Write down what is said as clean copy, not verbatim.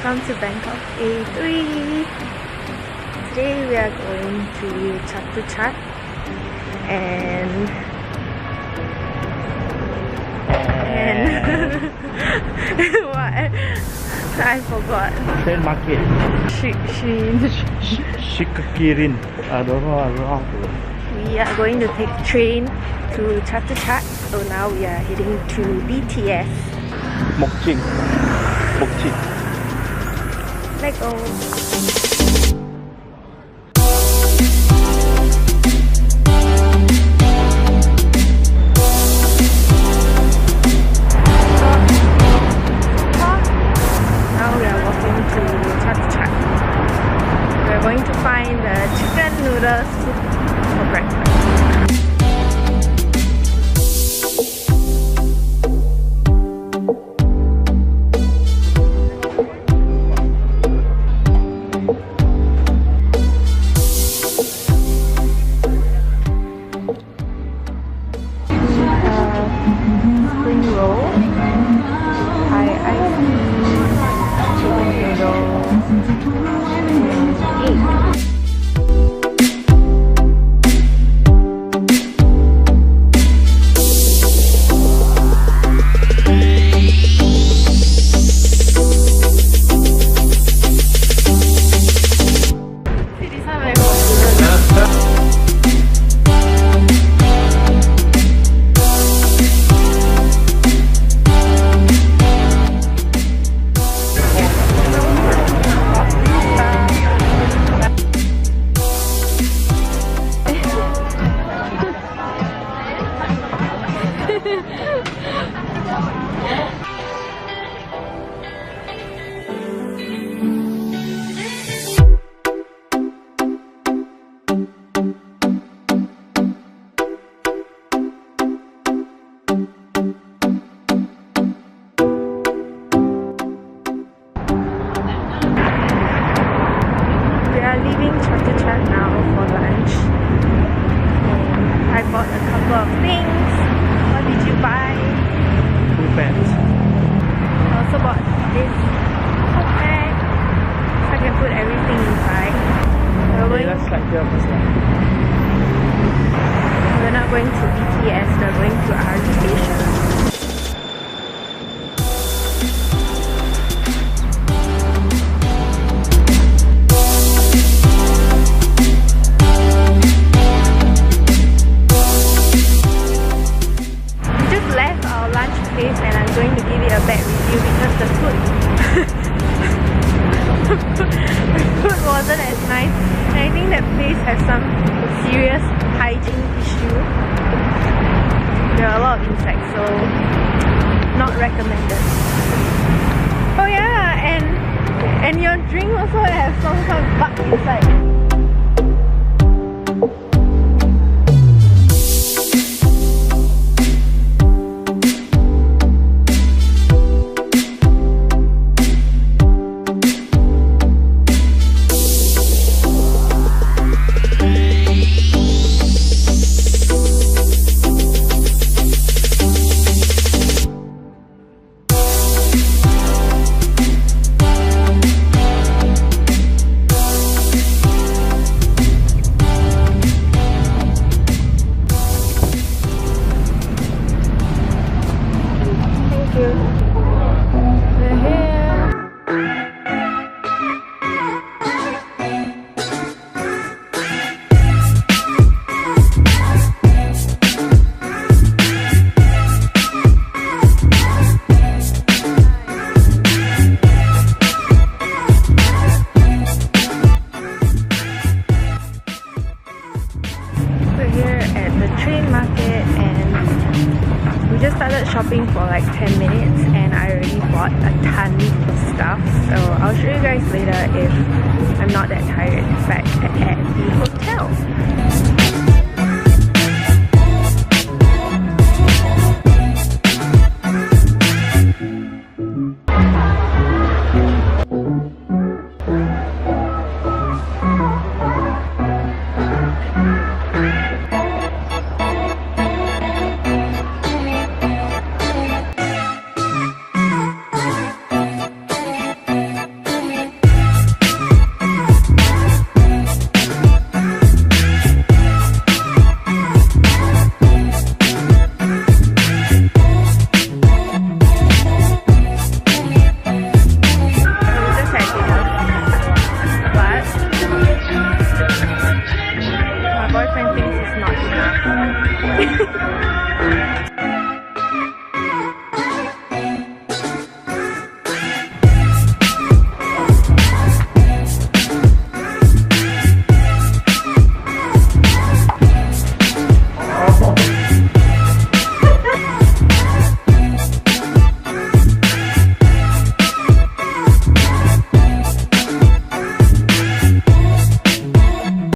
Welcome to Bangkok A3. Today we are going to Chatuchak and what? I forgot. Train market. Srinakarin. I don't know how to. We are going to take train to Chatuchak. So now we are heading to BTS. Mokching. Let's go. Now we are walking to Chatuchak. We are going to find the chicken noodle soup for breakfast. Leaving Chatuchak now for lunch. I bought a couple of things. What did you buy? 2 pants. I also bought this tote bag so I can put everything inside. Let's slide here first. We're not going to BTS, we're going to RD station. And I'm going to give it a bad review because the food wasn't as nice, and I think that place has some serious hygiene issue. There are a lot of insects, so not recommended. Oh yeah, and your drink also has some kind of bug inside. Shopping for like 10 minutes and I already bought a ton of stuff, so I'll show you guys later if I'm not that tired back at the hotel.